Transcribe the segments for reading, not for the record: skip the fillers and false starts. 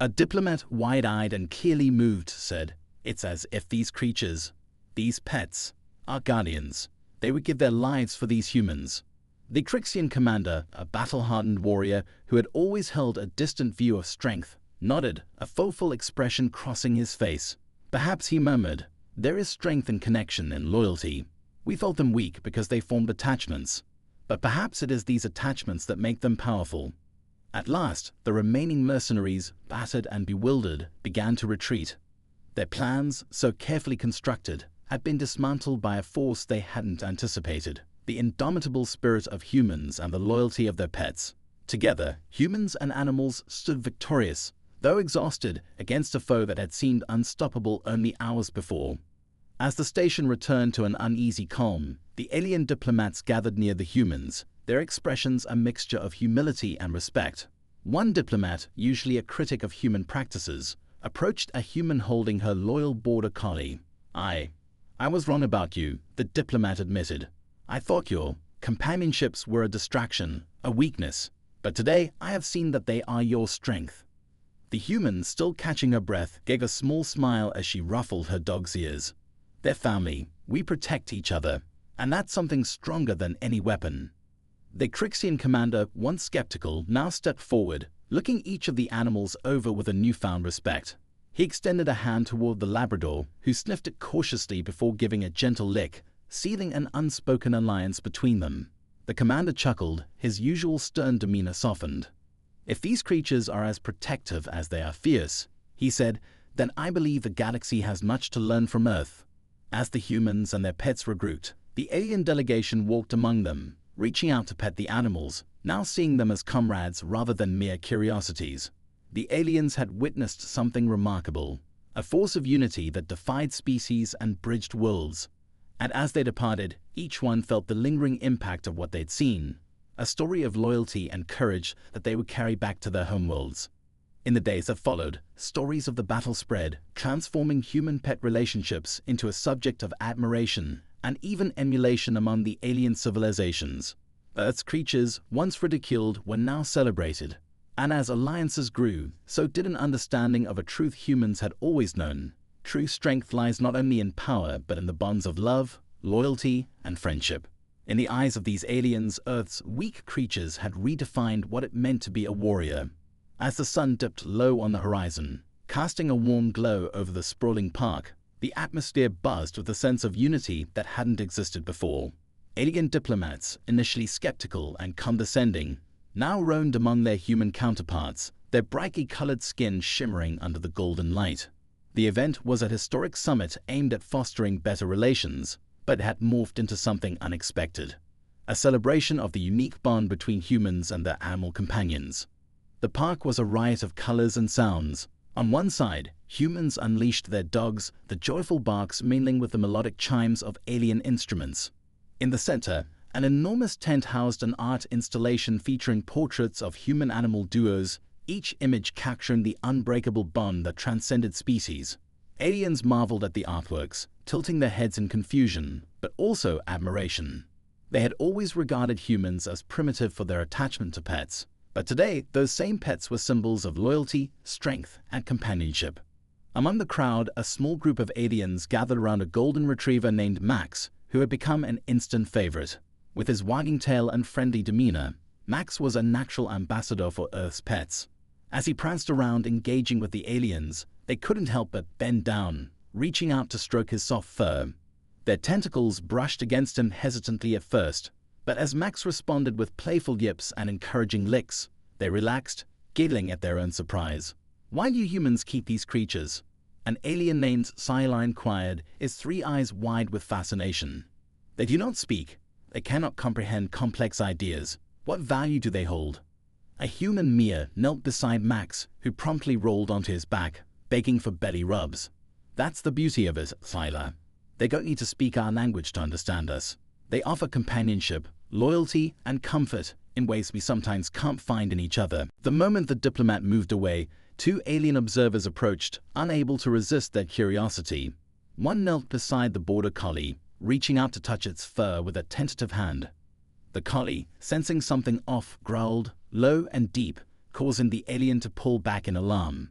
A diplomat, wide-eyed and clearly moved, said, "It's as if these creatures, these pets, are guardians. They would give their lives for these humans." The Crixian commander, a battle-hardened warrior who had always held a distant view of strength, nodded, a woeful expression crossing his face. Perhaps, he murmured, "there is strength in connection and loyalty. We thought them weak because they formed attachments. But perhaps it is these attachments that make them powerful." At last, the remaining mercenaries, battered and bewildered, began to retreat. Their plans, so carefully constructed, had been dismantled by a force they hadn't anticipated: the indomitable spirit of humans and the loyalty of their pets. Together, humans and animals stood victorious, though exhausted, against a foe that had seemed unstoppable only hours before. As the station returned to an uneasy calm, the alien diplomats gathered near the humans, their expressions a mixture of humility and respect. One diplomat, usually a critic of human practices, approached a human holding her loyal border collie. I was wrong about you," the diplomat admitted. "I thought your companionships were a distraction, a weakness. But today I have seen that they are your strength." The human, still catching her breath, gave a small smile as she ruffled her dog's ears. "They're family. We protect each other. And that's something stronger than any weapon." The Crixian commander, once skeptical, now stepped forward, looking each of the animals over with a newfound respect. He extended a hand toward the Labrador, who sniffed it cautiously before giving a gentle lick, sealing an unspoken alliance between them. The commander chuckled, his usual stern demeanor softened. "If these creatures are as protective as they are fierce," he said, "then I believe the galaxy has much to learn from Earth." As the humans and their pets regrouped, the alien delegation walked among them, reaching out to pet the animals, now seeing them as comrades rather than mere curiosities. The aliens had witnessed something remarkable, a force of unity that defied species and bridged worlds. And as they departed, each one felt the lingering impact of what they'd seen, a story of loyalty and courage that they would carry back to their homeworlds. In the days that followed, stories of the battle spread, transforming human-pet relationships into a subject of admiration and even emulation among the alien civilizations. Earth's creatures, once ridiculed, were now celebrated. And as alliances grew, so did an understanding of a truth humans had always known. True strength lies not only in power, but in the bonds of love, loyalty, and friendship. In the eyes of these aliens, Earth's weak creatures had redefined what it meant to be a warrior. As the sun dipped low on the horizon, casting a warm glow over the sprawling park, the atmosphere buzzed with a sense of unity that hadn't existed before. Alien diplomats, initially skeptical and condescending, now roamed among their human counterparts, their brightly colored skin shimmering under the golden light. The event was a historic summit aimed at fostering better relations, but it had morphed into something unexpected: a celebration of the unique bond between humans and their animal companions. The park was a riot of colors and sounds. On one side, humans unleashed their dogs, the joyful barks mingling with the melodic chimes of alien instruments. In the center, an enormous tent housed an art installation featuring portraits of human-animal duos, each image capturing the unbreakable bond that transcended species. Aliens marveled at the artworks, tilting their heads in confusion, but also admiration. They had always regarded humans as primitive for their attachment to pets, but today those same pets were symbols of loyalty, strength, and companionship. Among the crowd, a small group of aliens gathered around a golden retriever named Max, who had become an instant favorite. With his wagging tail and friendly demeanor, Max was a natural ambassador for Earth's pets. As he pranced around engaging with the aliens, they couldn't help but bend down, reaching out to stroke his soft fur. Their tentacles brushed against him hesitantly at first, but as Max responded with playful yips and encouraging licks, they relaxed, giggling at their own surprise. "Why do you humans keep these creatures?" An alien named Sila inquired, his 3 eyes wide with fascination. "They do not speak. They cannot comprehend complex ideas. What value do they hold?" A human Mia knelt beside Max, who promptly rolled onto his back, begging for belly rubs. "That's the beauty of it, Sila. They don't need to speak our language to understand us. They offer companionship, loyalty, and comfort in ways we sometimes can't find in each other." The moment the diplomat moved away, 2 alien observers approached, unable to resist their curiosity. One knelt beside the border collie, reaching out to touch its fur with a tentative hand. The collie, sensing something off, growled, low and deep, causing the alien to pull back in alarm.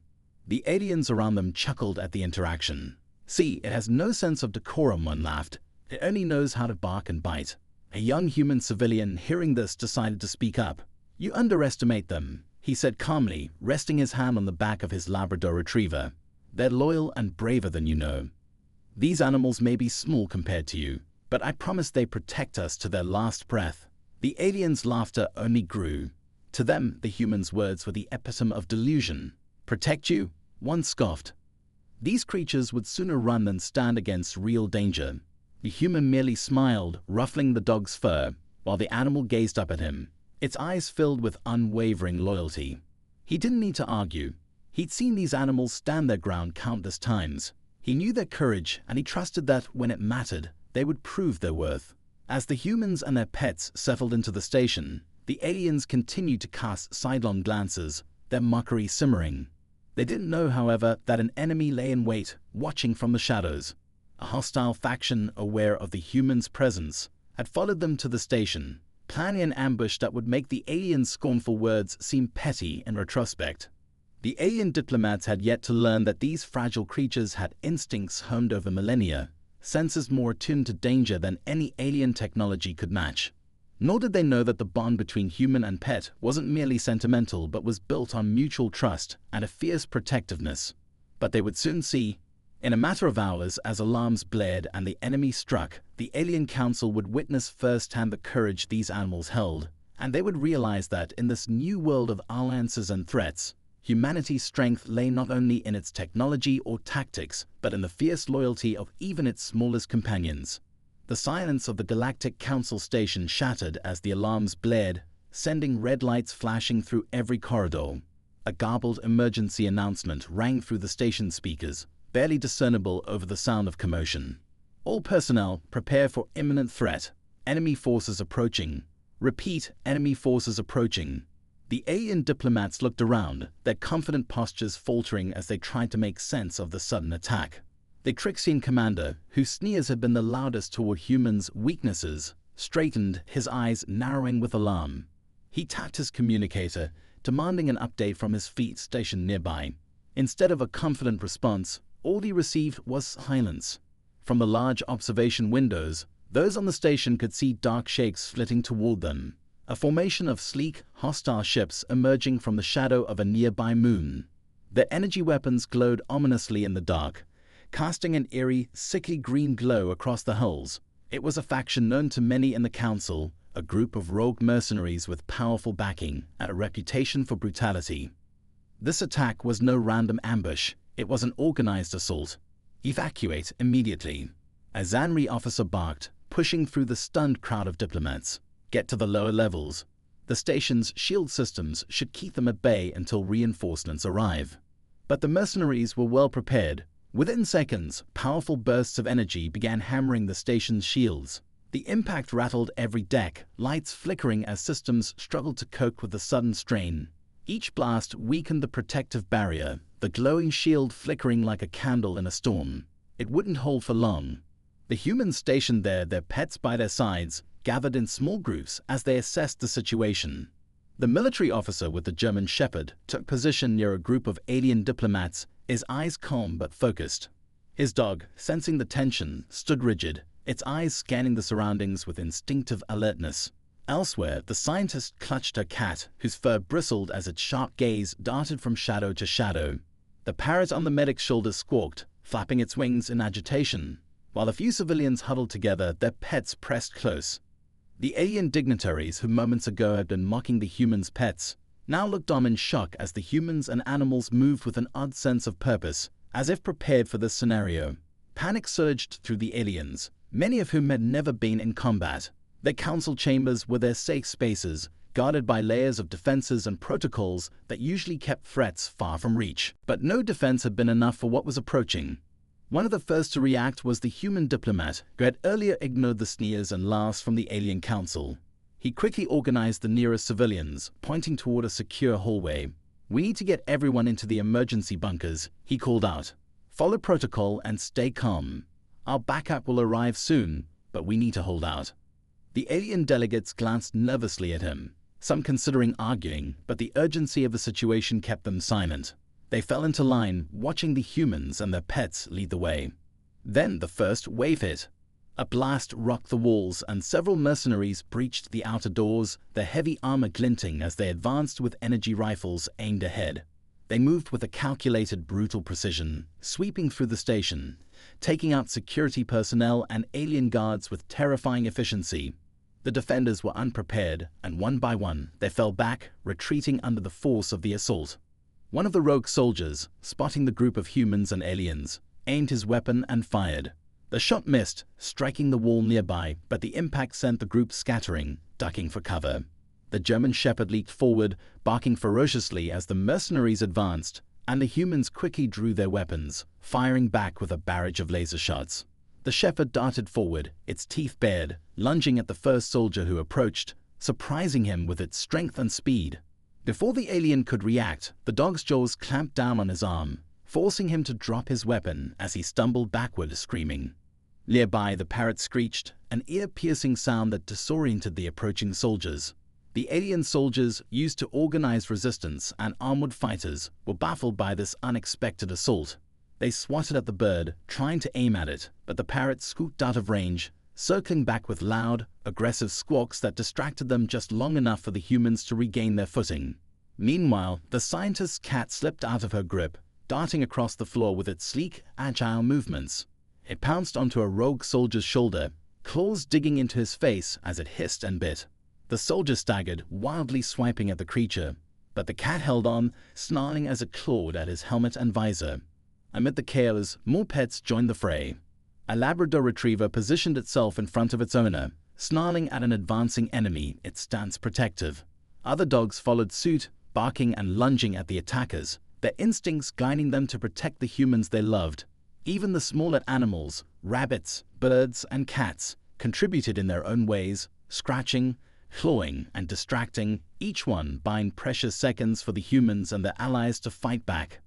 The aliens around them chuckled at the interaction. "See, it has no sense of decorum," one laughed. "It only knows how to bark and bite." A young human civilian hearing this decided to speak up. "You underestimate them," he said calmly, resting his hand on the back of his Labrador retriever. "They're loyal and braver than you know. These animals may be small compared to you, but I promise they protect us to their last breath." The aliens' laughter only grew. To them, the humans' words were the epitome of delusion. "Protect you?" One scoffed. These creatures would sooner run than stand against real danger. The human merely smiled, ruffling the dog's fur, while the animal gazed up at him, its eyes filled with unwavering loyalty. He didn't need to argue. He'd seen these animals stand their ground countless times. He knew their courage, and he trusted that, when it mattered, they would prove their worth. As the humans and their pets settled into the station, the aliens continued to cast sidelong glances, their mockery simmering. They didn't know, however, that an enemy lay in wait, watching from the shadows. A hostile faction, aware of the humans' presence, had followed them to the station, planning an ambush that would make the aliens' scornful words seem petty in retrospect. The alien diplomats had yet to learn that these fragile creatures had instincts honed over millennia, senses more attuned to danger than any alien technology could match. Nor did they know that the bond between human and pet wasn't merely sentimental but was built on mutual trust and a fierce protectiveness. But they would soon see. In a matter of hours, as alarms blared and the enemy struck, the Alien Council would witness firsthand the courage these animals held, and they would realize that in this new world of alliances and threats, humanity's strength lay not only in its technology or tactics, but in the fierce loyalty of even its smallest companions. The silence of the Galactic Council station shattered as the alarms blared, sending red lights flashing through every corridor. A garbled emergency announcement rang through the station speakers, barely discernible over the sound of commotion. "All personnel, prepare for imminent threat. Enemy forces approaching. Repeat, enemy forces approaching." The alien diplomats looked around, their confident postures faltering as they tried to make sense of the sudden attack. The Trixian commander, whose sneers had been the loudest toward humans' weaknesses, straightened, his eyes narrowing with alarm. He tapped his communicator, demanding an update from his fleet stationed nearby. Instead of a confident response, all he received was silence. From the large observation windows, those on the station could see dark shapes flitting toward them, a formation of sleek, hostile ships emerging from the shadow of a nearby moon. Their energy weapons glowed ominously in the dark, casting an eerie, sickly green glow across the hulls. It was a faction known to many in the Council, a group of rogue mercenaries with powerful backing and a reputation for brutality. This attack was no random ambush. It was an organized assault. "Evacuate immediately," a Zanri officer barked, pushing through the stunned crowd of diplomats. "Get to the lower levels. The station's shield systems should keep them at bay until reinforcements arrive." But the mercenaries were well prepared. Within seconds, powerful bursts of energy began hammering the station's shields. The impact rattled every deck, lights flickering as systems struggled to cope with the sudden strain. Each blast weakened the protective barrier, the glowing shield flickering like a candle in a storm. It wouldn't hold for long. The humans stationed there, their pets by their sides, gathered in small groups as they assessed the situation. The military officer with the German Shepherd took position near a group of alien diplomats, his eyes calm but focused. His dog, sensing the tension, stood rigid, its eyes scanning the surroundings with instinctive alertness. Elsewhere, the scientist clutched her cat, whose fur bristled as its sharp gaze darted from shadow to shadow. The parrot on the medic's shoulder squawked, flapping its wings in agitation, while a few civilians huddled together, their pets pressed close. The alien dignitaries who moments ago had been mocking the humans' pets now looked on in shock as the humans and animals moved with an odd sense of purpose, as if prepared for this scenario. Panic surged through the aliens, many of whom had never been in combat. Their council chambers were their safe spaces, guarded by layers of defenses and protocols that usually kept threats far from reach. But no defense had been enough for what was approaching. One of the first to react was the human diplomat, who had earlier ignored the sneers and laughs from the Alien Council. He quickly organized the nearest civilians, pointing toward a secure hallway. "We need to get everyone into the emergency bunkers," he called out. "Follow protocol and stay calm. Our backup will arrive soon, but we need to hold out." The alien delegates glanced nervously at him, some considering arguing, but the urgency of the situation kept them silent. They fell into line, watching the humans and their pets lead the way. Then the first wave hit. A blast rocked the walls and several mercenaries breached the outer doors, their heavy armor glinting as they advanced with energy rifles aimed ahead. They moved with a calculated, brutal precision, sweeping through the station, taking out security personnel and alien guards with terrifying efficiency. The defenders were unprepared, and one by one, they fell back, retreating under the force of the assault. One of the rogue soldiers, spotting the group of humans and aliens, aimed his weapon and fired. The shot missed, striking the wall nearby, but the impact sent the group scattering, ducking for cover. The German shepherd leaped forward, barking ferociously as the mercenaries advanced, and the humans quickly drew their weapons, firing back with a barrage of laser shots. The shepherd darted forward, its teeth bared, lunging at the first soldier who approached, surprising him with its strength and speed. Before the alien could react, the dog's jaws clamped down on his arm, forcing him to drop his weapon as he stumbled backward, screaming. Nearby, the parrot screeched, an ear-piercing sound that disoriented the approaching soldiers. The alien soldiers, used to organized resistance and armored fighters, were baffled by this unexpected assault. They swatted at the bird, trying to aim at it, but the parrot scooped out of range, circling back with loud, aggressive squawks that distracted them just long enough for the humans to regain their footing. Meanwhile, the scientist's cat slipped out of her grip, darting across the floor with its sleek, agile movements. It pounced onto a rogue soldier's shoulder, claws digging into his face as it hissed and bit. The soldier staggered, wildly swiping at the creature, but the cat held on, snarling as it clawed at his helmet and visor. Amid the chaos, more pets joined the fray. A Labrador retriever positioned itself in front of its owner, snarling at an advancing enemy, its stance protective. Other dogs followed suit, barking and lunging at the attackers, their instincts guiding them to protect the humans they loved. Even the smaller animals, rabbits, birds, and cats, contributed in their own ways, scratching, clawing, and distracting, each one buying precious seconds for the humans and their allies to fight back.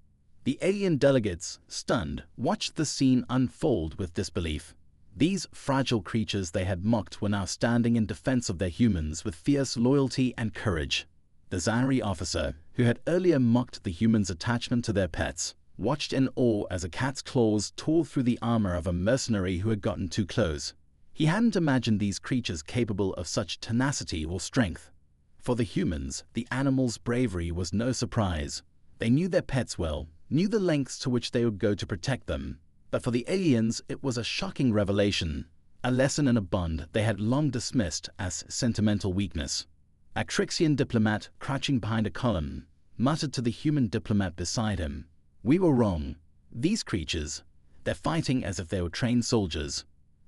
The alien delegates, stunned, watched the scene unfold with disbelief. These fragile creatures they had mocked were now standing in defense of their humans with fierce loyalty and courage. The Zanri officer, who had earlier mocked the humans' attachment to their pets, watched in awe as a cat's claws tore through the armor of a mercenary who had gotten too close. He hadn't imagined these creatures capable of such tenacity or strength. For the humans, the animals' bravery was no surprise. They knew their pets well, knew the lengths to which they would go to protect them. But for the aliens, it was a shocking revelation, a lesson in a bond they had long dismissed as sentimental weakness. A Crixian diplomat, crouching behind a column, muttered to the human diplomat beside him, "We were wrong. These creatures, they're fighting as if they were trained soldiers."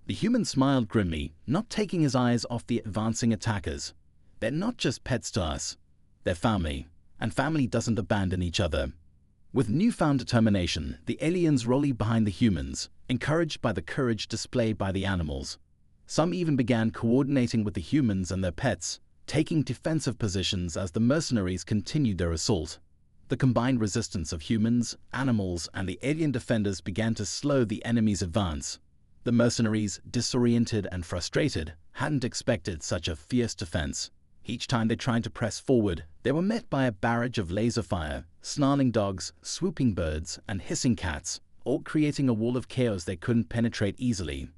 The human smiled grimly, not taking his eyes off the advancing attackers. "They're not just pets to us. They're family, and family doesn't abandon each other." With newfound determination, the aliens rallied behind the humans, encouraged by the courage displayed by the animals. Some even began coordinating with the humans and their pets, taking defensive positions as the mercenaries continued their assault. The combined resistance of humans, animals, and the alien defenders began to slow the enemy's advance. The mercenaries, disoriented and frustrated, hadn't expected such a fierce defense. Each time they tried to press forward, they were met by a barrage of laser fire, snarling dogs, swooping birds, and hissing cats, all creating a wall of chaos they couldn't penetrate easily.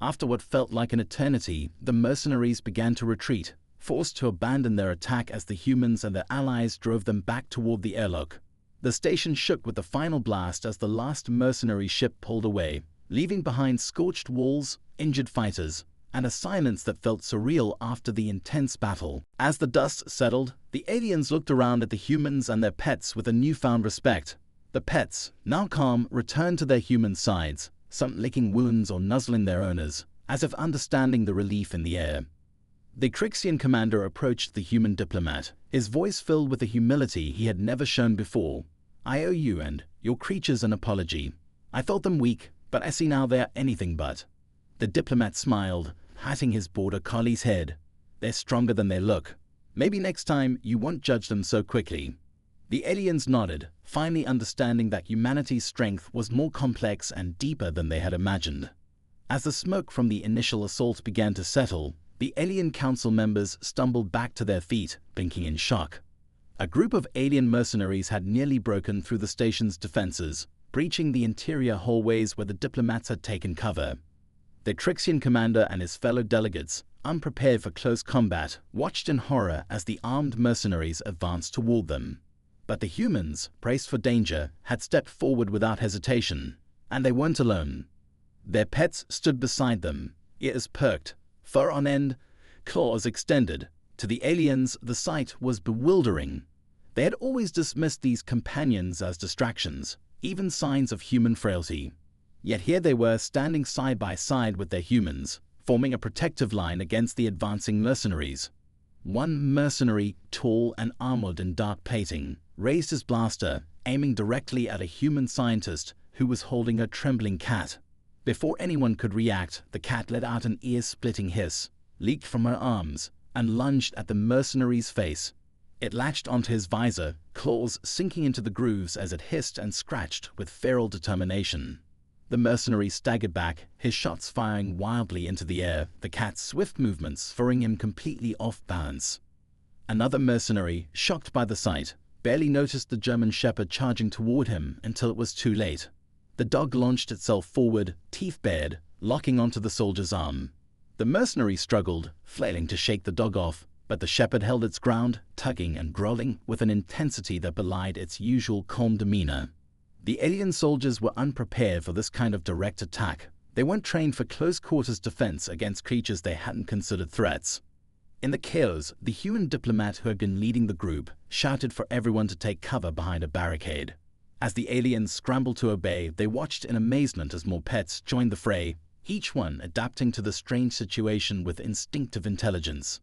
After what felt like an eternity, the mercenaries began to retreat, forced to abandon their attack as the humans and their allies drove them back toward the airlock. The station shook with the final blast as the last mercenary ship pulled away, leaving behind scorched walls, injured fighters, and a silence that felt surreal after the intense battle. As the dust settled, the aliens looked around at the humans and their pets with a newfound respect. The pets, now calm, returned to their human sides, some licking wounds or nuzzling their owners, as if understanding the relief in the air. The Crixian commander approached the human diplomat, his voice filled with a humility he had never shown before. "I owe you and your creatures an apology. I thought them weak, but I see now they are anything but." The diplomat smiled, patting his border collie's head. "They're stronger than they look. Maybe next time you won't judge them so quickly." The aliens nodded, finally understanding that humanity's strength was more complex and deeper than they had imagined. As the smoke from the initial assault began to settle, the alien council members stumbled back to their feet, blinking in shock. A group of alien mercenaries had nearly broken through the station's defenses, breaching the interior hallways where the diplomats had taken cover. The Trixian commander and his fellow delegates, unprepared for close combat, watched in horror as the armed mercenaries advanced toward them. But the humans, braced for danger, had stepped forward without hesitation, and they weren't alone. Their pets stood beside them, ears perked, fur on end, claws extended. To the aliens, the sight was bewildering. They had always dismissed these companions as distractions, even signs of human frailty. Yet here they were standing side by side with their humans, forming a protective line against the advancing mercenaries. One mercenary, tall and armored in dark plating, raised his blaster, aiming directly at a human scientist who was holding a trembling cat. Before anyone could react, the cat let out an ear-splitting hiss, leaped from her arms, and lunged at the mercenary's face. It latched onto his visor, claws sinking into the grooves as it hissed and scratched with feral determination. The mercenary staggered back, his shots firing wildly into the air, the cat's swift movements throwing him completely off balance. Another mercenary, shocked by the sight, barely noticed the German shepherd charging toward him until it was too late. The dog launched itself forward, teeth bared, locking onto the soldier's arm. The mercenary struggled, flailing to shake the dog off, but the shepherd held its ground, tugging and growling with an intensity that belied its usual calm demeanor. The alien soldiers were unprepared for this kind of direct attack. They weren't trained for close-quarters defense against creatures they hadn't considered threats. In the chaos, the human diplomat who had been leading the group shouted for everyone to take cover behind a barricade. As the aliens scrambled to obey, they watched in amazement as more pets joined the fray, each one adapting to the strange situation with instinctive intelligence.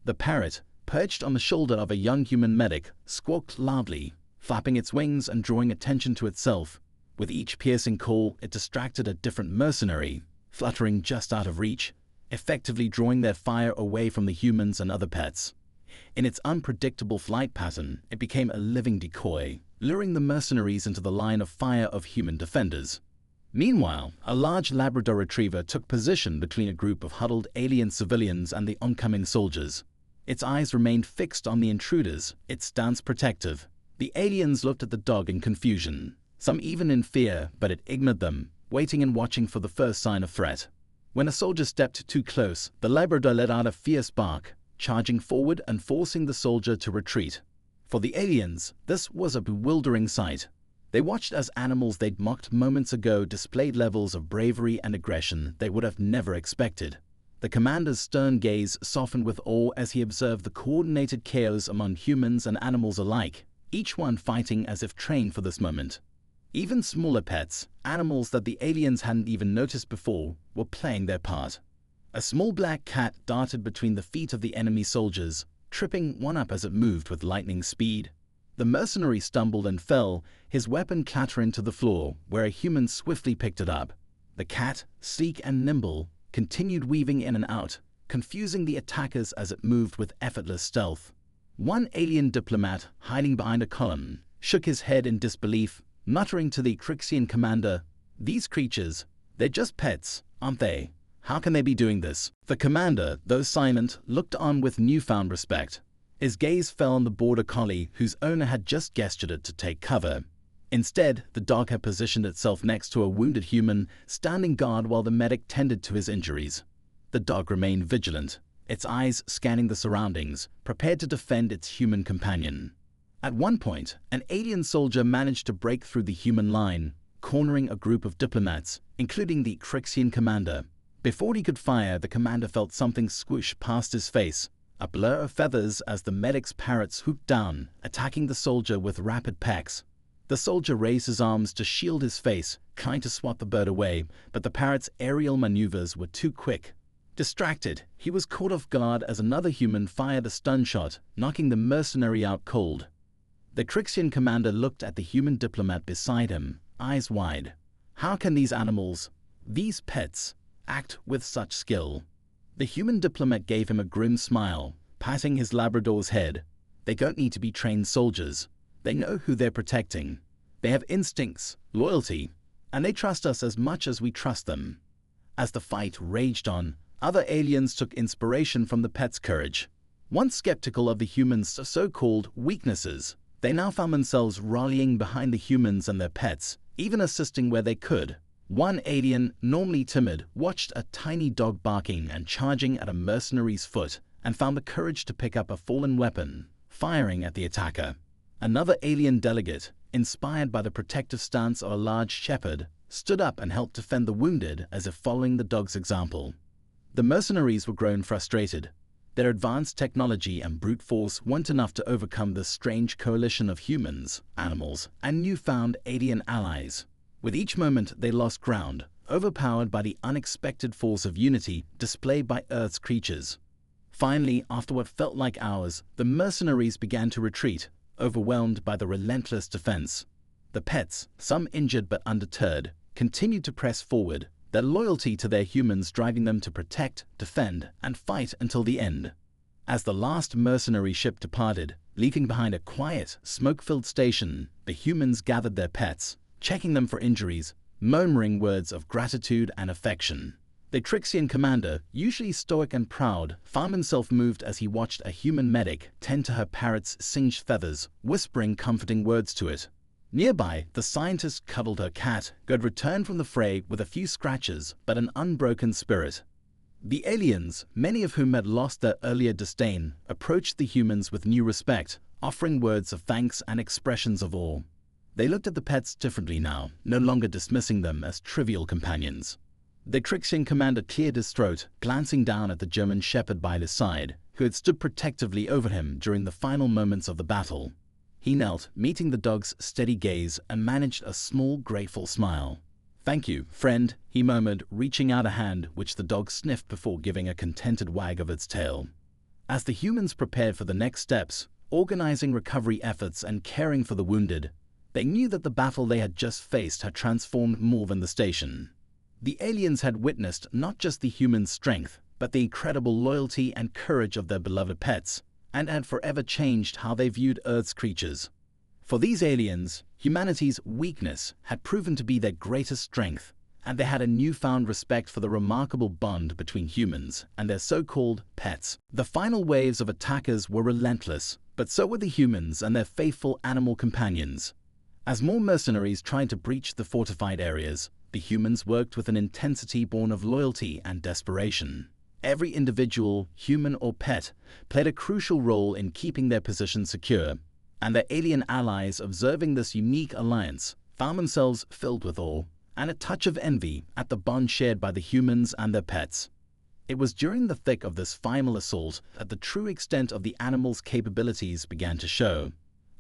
The parrot, perched on the shoulder of a young human medic, squawked loudly, flapping its wings and drawing attention to itself. With each piercing call, it distracted a different mercenary, fluttering just out of reach, effectively drawing their fire away from the humans and other pets. In its unpredictable flight pattern, it became a living decoy, luring the mercenaries into the line of fire of human defenders. Meanwhile, a large Labrador retriever took position between a group of huddled alien civilians and the oncoming soldiers. Its eyes remained fixed on the intruders, its stance protective. The aliens looked at the dog in confusion, some even in fear, but it ignored them, waiting and watching for the first sign of threat. When a soldier stepped too close, the Labrador let out a fierce bark, charging forward and forcing the soldier to retreat. For the aliens, this was a bewildering sight. They watched as animals they'd mocked moments ago displayed levels of bravery and aggression they would have never expected. The commander's stern gaze softened with awe as he observed the coordinated chaos among humans and animals alike, each one fighting as if trained for this moment. Even smaller pets, animals that the aliens hadn't even noticed before, were playing their part. A small black cat darted between the feet of the enemy soldiers, tripping one up as it moved with lightning speed. The mercenary stumbled and fell, his weapon clattering to the floor, where a human swiftly picked it up. The cat, sleek and nimble, continued weaving in and out, confusing the attackers as it moved with effortless stealth. One alien diplomat, hiding behind a column, shook his head in disbelief, muttering to the Crixian commander, "These creatures, they're just pets, aren't they? How can they be doing this?" The commander, though silent, looked on with newfound respect. His gaze fell on the border collie whose owner had just gestured it to take cover. Instead, the dog had positioned itself next to a wounded human, standing guard while the medic tended to his injuries. The dog remained vigilant, its eyes scanning the surroundings, prepared to defend its human companion. At one point, an alien soldier managed to break through the human line, cornering a group of diplomats, including the Crixian commander. Before he could fire, the commander felt something swoosh past his face, a blur of feathers as the medic's parrot swooped down, attacking the soldier with rapid pecks. The soldier raised his arms to shield his face, trying to swat the bird away, but the parrot's aerial maneuvers were too quick. Distracted, he was caught off guard as another human fired a stun shot, knocking the mercenary out cold. The Crixian commander looked at the human diplomat beside him, eyes wide. How can these animals, these pets, act with such skill? The human diplomat gave him a grim smile, patting his Labrador's head. They don't need to be trained soldiers. They know who they're protecting. They have instincts, loyalty, and they trust us as much as we trust them. As the fight raged on, other aliens took inspiration from the pet's courage. Once skeptical of the humans' so-called weaknesses, they now found themselves rallying behind the humans and their pets, even assisting where they could. One alien, normally timid, watched a tiny dog barking and charging at a mercenary's foot and found the courage to pick up a fallen weapon, firing at the attacker. Another alien delegate, inspired by the protective stance of a large shepherd, stood up and helped defend the wounded as if following the dog's example. The mercenaries were grown frustrated. Their advanced technology and brute force weren't enough to overcome this strange coalition of humans, animals, and newfound alien allies. With each moment they lost ground, overpowered by the unexpected force of unity displayed by Earth's creatures. Finally, after what felt like hours, the mercenaries began to retreat, overwhelmed by the relentless defense. The pets, some injured but undeterred, continued to press forward, their loyalty to their humans driving them to protect, defend, and fight until the end. As the last mercenary ship departed, leaving behind a quiet, smoke-filled station, the humans gathered their pets, checking them for injuries, murmuring words of gratitude and affection. The Trixian commander, usually stoic and proud, found himself moved as he watched a human medic tend to her parrot's singed feathers, whispering comforting words to it. Nearby, the scientist cuddled her cat, who had returned from the fray with a few scratches but an unbroken spirit. The aliens, many of whom had lost their earlier disdain, approached the humans with new respect, offering words of thanks and expressions of awe. They looked at the pets differently now, no longer dismissing them as trivial companions. The Trixian commander cleared his throat, glancing down at the German shepherd by his side, who had stood protectively over him during the final moments of the battle. He knelt, meeting the dog's steady gaze, and managed a small, grateful smile. "Thank you, friend," he murmured, reaching out a hand which the dog sniffed before giving a contented wag of its tail. As the humans prepared for the next steps, organizing recovery efforts and caring for the wounded, they knew that the battle they had just faced had transformed more than the station. The aliens had witnessed not just the humans' strength, but the incredible loyalty and courage of their beloved pets, and had forever changed how they viewed Earth's creatures. For these aliens, humanity's weakness had proven to be their greatest strength, and they had a newfound respect for the remarkable bond between humans and their so-called pets. The final waves of attackers were relentless, but so were the humans and their faithful animal companions. As more mercenaries tried to breach the fortified areas, the humans worked with an intensity born of loyalty and desperation. Every individual, human or pet, played a crucial role in keeping their position secure, and their alien allies, observing this unique alliance, found themselves filled with awe and a touch of envy at the bond shared by the humans and their pets. It was during the thick of this final assault that the true extent of the animals' capabilities began to show.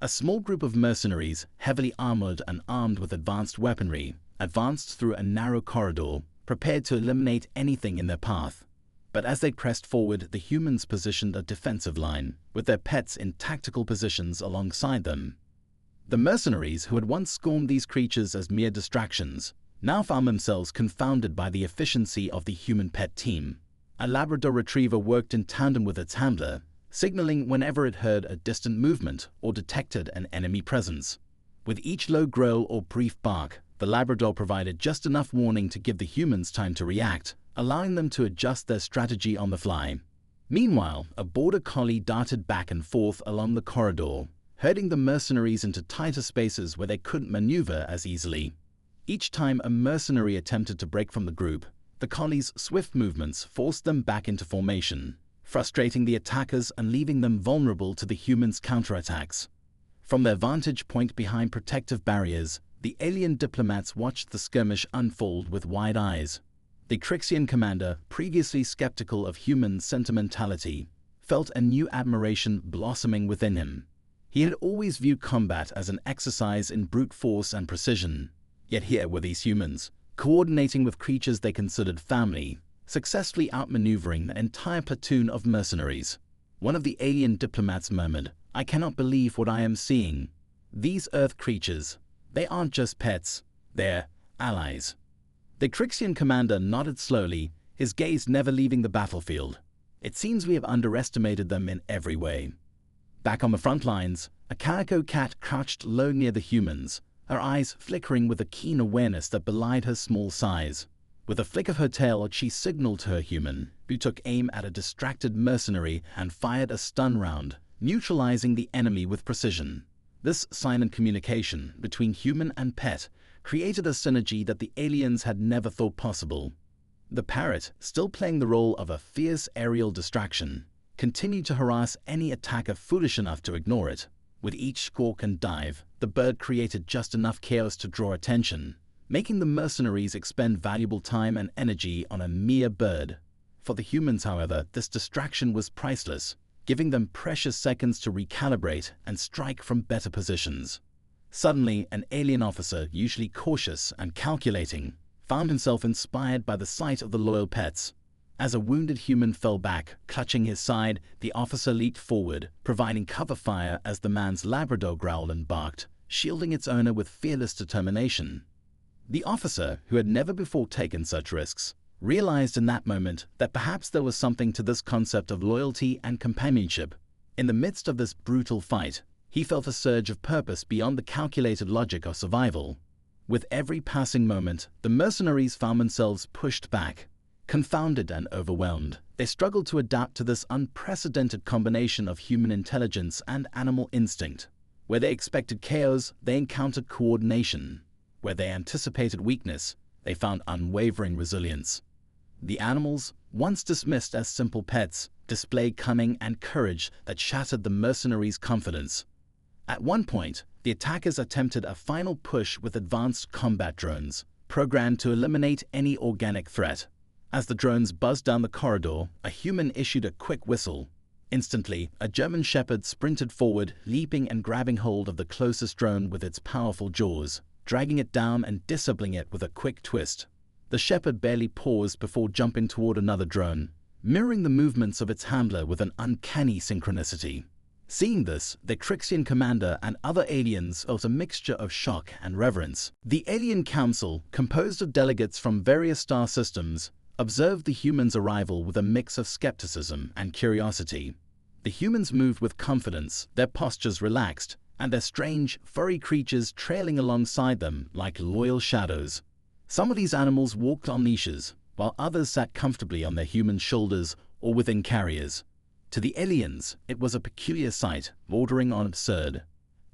A small group of mercenaries, heavily armored and armed with advanced weaponry, advanced through a narrow corridor, prepared to eliminate anything in their path. But as they pressed forward, the humans positioned a defensive line, with their pets in tactical positions alongside them. The mercenaries, who had once scorned these creatures as mere distractions, now found themselves confounded by the efficiency of the human pet team. A Labrador retriever worked in tandem with its handler, signaling whenever it heard a distant movement or detected an enemy presence. With each low growl or brief bark, the Labrador provided just enough warning to give the humans time to react, allowing them to adjust their strategy on the fly. Meanwhile, a border collie darted back and forth along the corridor, herding the mercenaries into tighter spaces where they couldn't maneuver as easily. Each time a mercenary attempted to break from the group, the collie's swift movements forced them back into formation, frustrating the attackers and leaving them vulnerable to the humans' counterattacks. From their vantage point behind protective barriers, the alien diplomats watched the skirmish unfold with wide eyes. The Trixian commander, previously skeptical of human sentimentality, felt a new admiration blossoming within him. He had always viewed combat as an exercise in brute force and precision. Yet here were these humans, coordinating with creatures they considered family, successfully outmaneuvering an entire platoon of mercenaries. One of the alien diplomats murmured, "I cannot believe what I am seeing. These Earth creatures, they aren't just pets, they're allies." The Trixian commander nodded slowly, his gaze never leaving the battlefield. "It seems we have underestimated them in every way." Back on the front lines, a calico cat crouched low near the humans, her eyes flickering with a keen awareness that belied her small size. With a flick of her tail, she signaled to her human, who took aim at a distracted mercenary and fired a stun round, neutralizing the enemy with precision. This silent communication between human and pet created a synergy that the aliens had never thought possible. The parrot, still playing the role of a fierce aerial distraction, continued to harass any attacker foolish enough to ignore it. With each squawk and dive, the bird created just enough chaos to draw attention, making the mercenaries expend valuable time and energy on a mere bird. For the humans, however, this distraction was priceless, giving them precious seconds to recalibrate and strike from better positions. Suddenly, an alien officer, usually cautious and calculating, found himself inspired by the sight of the loyal pets. As a wounded human fell back, clutching his side, the officer leaped forward, providing cover fire as the man's Labrador growled and barked, shielding its owner with fearless determination. The officer, who had never before taken such risks, realized in that moment that perhaps there was something to this concept of loyalty and companionship. In the midst of this brutal fight, he felt a surge of purpose beyond the calculated logic of survival. With every passing moment, the mercenaries found themselves pushed back. Confounded and overwhelmed, they struggled to adapt to this unprecedented combination of human intelligence and animal instinct. Where they expected chaos, they encountered coordination. Where they anticipated weakness, they found unwavering resilience. The animals, once dismissed as simple pets, displayed cunning and courage that shattered the mercenaries' confidence. At one point, the attackers attempted a final push with advanced combat drones, programmed to eliminate any organic threat. As the drones buzzed down the corridor, a human issued a quick whistle. Instantly, a German shepherd sprinted forward, leaping and grabbing hold of the closest drone with its powerful jaws, dragging it down and disabling it with a quick twist. The shepherd barely paused before jumping toward another drone, mirroring the movements of its handler with an uncanny synchronicity. Seeing this, the Crixian commander and other aliens felt a mixture of shock and reverence. The Alien Council, composed of delegates from various star systems, observed the humans' arrival with a mix of skepticism and curiosity. The humans moved with confidence, their postures relaxed, and their strange, furry creatures trailing alongside them like loyal shadows. Some of these animals walked on leashes, while others sat comfortably on their human shoulders or within carriers. To the aliens, it was a peculiar sight, bordering on absurd.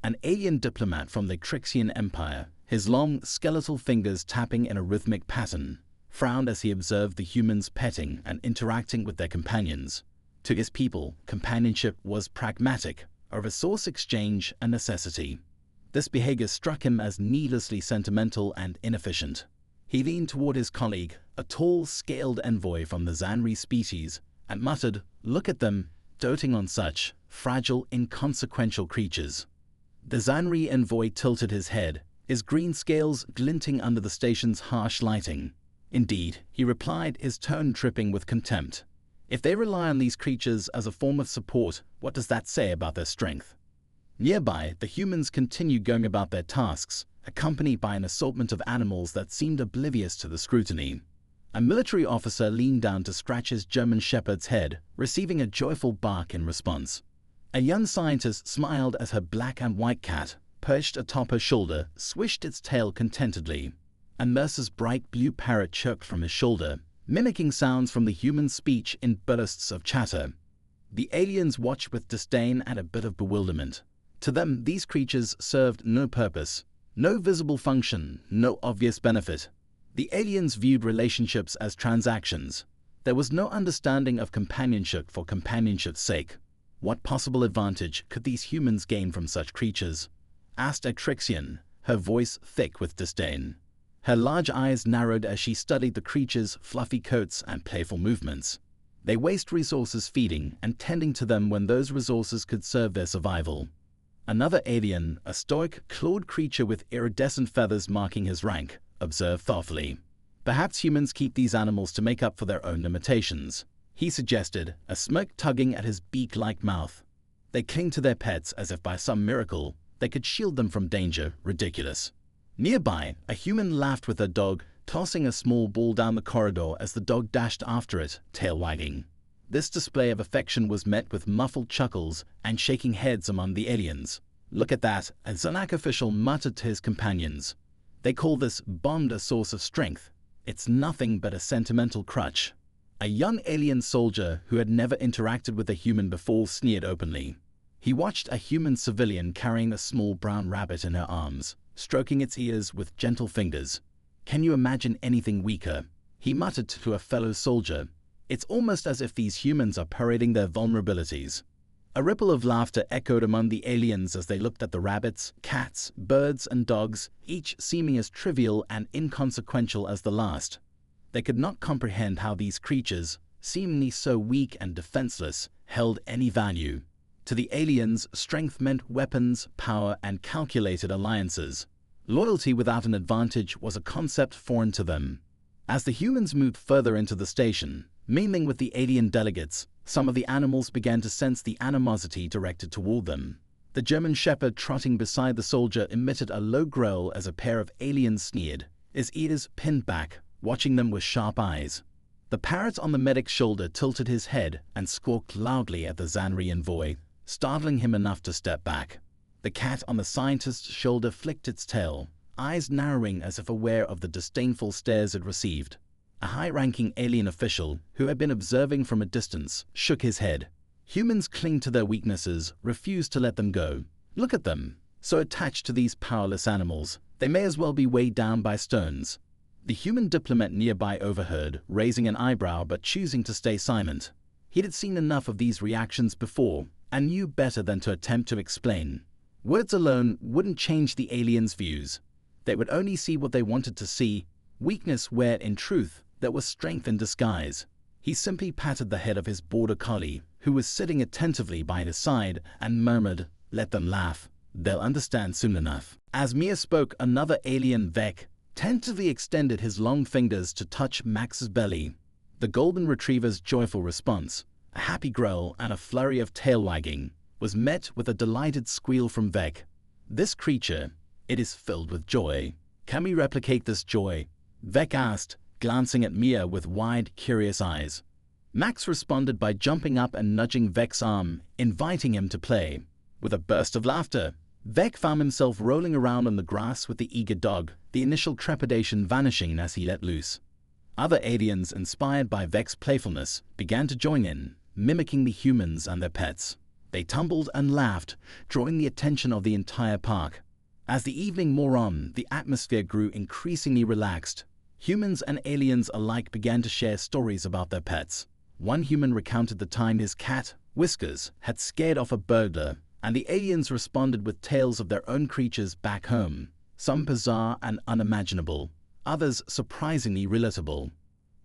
An alien diplomat from the Crixian Empire, his long, skeletal fingers tapping in a rhythmic pattern, frowned as he observed the humans petting and interacting with their companions. To his people, companionship was pragmatic, a resource exchange a necessity. This behavior struck him as needlessly sentimental and inefficient. He leaned toward his colleague, a tall, scaled envoy from the Zanri species, and muttered, "Look at them, doting on such fragile, inconsequential creatures." The Zanri envoy tilted his head, his green scales glinting under the station's harsh lighting. Indeed, he replied, his tone dripping with contempt. If they rely on these creatures as a form of support, what does that say about their strength? Nearby, the humans continued going about their tasks, accompanied by an assortment of animals that seemed oblivious to the scrutiny. A military officer leaned down to scratch his German shepherd's head, receiving a joyful bark in response. A young scientist smiled as her black and white cat, perched atop her shoulder, swished its tail contentedly. And Mercer's bright blue parrot chirped from his shoulder, mimicking sounds from the human speech in bursts of chatter. The aliens watched with disdain and a bit of bewilderment. To them, these creatures served no purpose, no visible function, no obvious benefit. The aliens viewed relationships as transactions. There was no understanding of companionship for companionship's sake. What possible advantage could these humans gain from such creatures? Asked a Crixian, her voice thick with disdain. Her large eyes narrowed as she studied the creatures' fluffy coats and playful movements. They waste resources feeding and tending to them when those resources could serve their survival. Another alien, a stoic, clawed creature with iridescent feathers marking his rank, observed thoughtfully. Perhaps humans keep these animals to make up for their own limitations, he suggested, a smirk tugging at his beak-like mouth. They cling to their pets as if by some miracle they could shield them from danger. Ridiculous. Nearby, a human laughed with her dog, tossing a small ball down the corridor as the dog dashed after it, tail wagging. This display of affection was met with muffled chuckles and shaking heads among the aliens. "Look at that," a Zanak official muttered to his companions. "They call this bond a source of strength. It's nothing but a sentimental crutch. A young alien soldier who had never interacted with a human before sneered openly. He watched a human civilian carrying a small brown rabbit in her arms, stroking its ears with gentle fingers. "Can you imagine anything weaker?" he muttered to a fellow soldier. "It's almost as if these humans are parading their vulnerabilities." A ripple of laughter echoed among the aliens as they looked at the rabbits, cats, birds, and dogs, each seeming as trivial and inconsequential as the last. They could not comprehend how these creatures, seemingly so weak and defenseless, held any value. To the aliens, strength meant weapons, power, and calculated alliances. Loyalty without an advantage was a concept foreign to them. As the humans moved further into the station, mingling with the alien delegates, some of the animals began to sense the animosity directed toward them. The German shepherd trotting beside the soldier emitted a low growl as a pair of aliens sneered, his ears pinned back, watching them with sharp eyes. The parrot on the medic's shoulder tilted his head and squawked loudly at the Zanri envoy, startling him enough to step back. The cat on the scientist's shoulder flicked its tail, eyes narrowing as if aware of the disdainful stares it received. A high-ranking alien official, who had been observing from a distance, shook his head. Humans cling to their weaknesses, refuse to let them go. Look at them, so attached to these powerless animals, they may as well be weighed down by stones. The human diplomat nearby overheard, raising an eyebrow but choosing to stay silent. He had seen enough of these reactions before, and knew better than to attempt to explain. Words alone wouldn't change the aliens' views. They would only see what they wanted to see, weakness where, in truth, there was strength in disguise. He simply patted the head of his border collie, who was sitting attentively by his side, and murmured, "Let them laugh. They'll understand soon enough." As Mia spoke, another alien Vec tentatively extended his long fingers to touch Max's belly. The golden retriever's joyful response, a happy growl and a flurry of tail wagging, was met with a delighted squeal from Vec. "This creature, it is filled with joy. Can we replicate this joy?" Vec asked, glancing at Mia with wide, curious eyes. Max responded by jumping up and nudging Vec's arm, inviting him to play. With a burst of laughter, Vec found himself rolling around on the grass with the eager dog, the initial trepidation vanishing as he let loose. Other aliens, inspired by Vec's playfulness, began to join in, mimicking the humans and their pets. They tumbled and laughed, drawing the attention of the entire park. As the evening wore on, the atmosphere grew increasingly relaxed. Humans and aliens alike began to share stories about their pets. One human recounted the time his cat, Whiskers, had scared off a burglar, and the aliens responded with tales of their own creatures back home, some bizarre and unimaginable, others surprisingly relatable.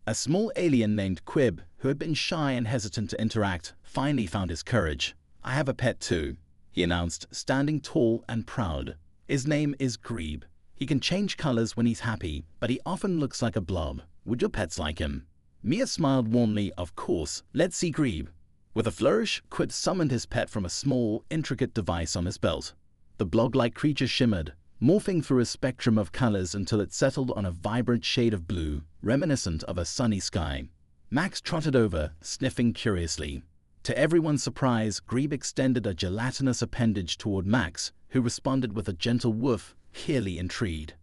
A small alien named Quib, who had been shy and hesitant to interact, finally found his courage. "I have a pet too," he announced, standing tall and proud. "His name is Grebe. He can change colors when he's happy, but he often looks like a blob. Would your pets like him?" Mia smiled warmly. "Of course, let's see Grebe." With a flourish, Quib summoned his pet from a small, intricate device on his belt. The blob-like creature shimmered, morphing through a spectrum of colors until it settled on a vibrant shade of blue, reminiscent of a sunny sky. Max trotted over, sniffing curiously. To everyone's surprise, Grebe extended a gelatinous appendage toward Max, who responded with a gentle woof, clearly intrigued.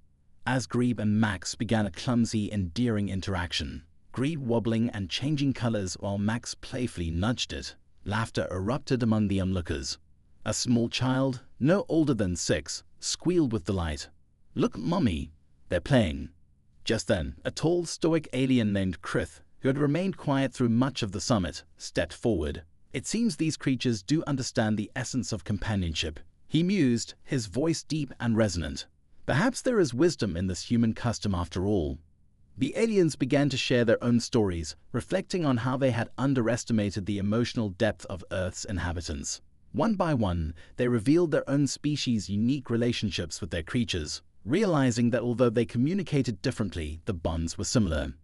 As Grebe and Max began a clumsy, endearing interaction, Grebe wobbling and changing colors while Max playfully nudged it, laughter erupted among the onlookers. A small child, no older than 6, squealed with delight. "Look, Mommy, they're playing." Just then, a tall, stoic alien named Krith, who had remained quiet through much of the summit, stepped forward. "It seems these creatures do understand the essence of companionship," he mused, his voice deep and resonant. "Perhaps there is wisdom in this human custom after all." The aliens began to share their own stories, reflecting on how they had underestimated the emotional depth of Earth's inhabitants. One by one, they revealed their own species' unique relationships with their creatures, realizing that although they communicated differently, the bonds were similar.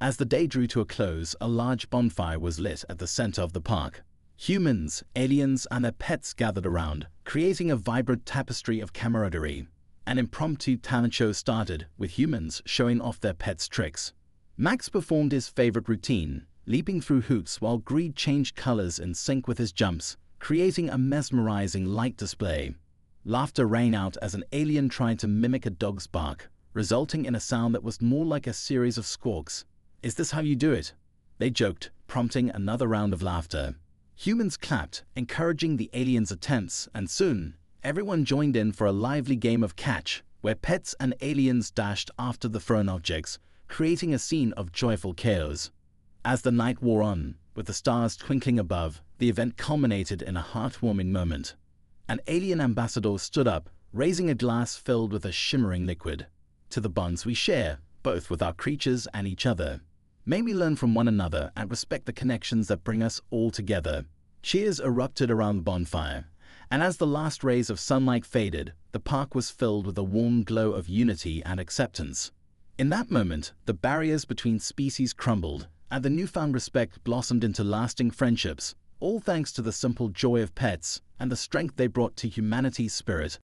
As the day drew to a close, a large bonfire was lit at the center of the park. Humans, aliens, and their pets gathered around, creating a vibrant tapestry of camaraderie. An impromptu talent show started, with humans showing off their pets' tricks. Max performed his favorite routine, leaping through hoops while Greed changed colors in sync with his jumps, creating a mesmerizing light display. Laughter rang out as an alien tried to mimic a dog's bark, resulting in a sound that was more like a series of squawks. "Is this how you do it?" they joked, prompting another round of laughter. Humans clapped, encouraging the aliens' attempts, and soon, everyone joined in for a lively game of catch, where pets and aliens dashed after the thrown objects, creating a scene of joyful chaos. As the night wore on, with the stars twinkling above, the event culminated in a heartwarming moment. An alien ambassador stood up, raising a glass filled with a shimmering liquid. "To the bonds we share, both with our creatures and each other. May we learn from one another and respect the connections that bring us all together." Cheers erupted around the bonfire, and as the last rays of sunlight faded, the park was filled with a warm glow of unity and acceptance. In that moment, the barriers between species crumbled, and the newfound respect blossomed into lasting friendships, all thanks to the simple joy of pets and the strength they brought to humanity's spirit.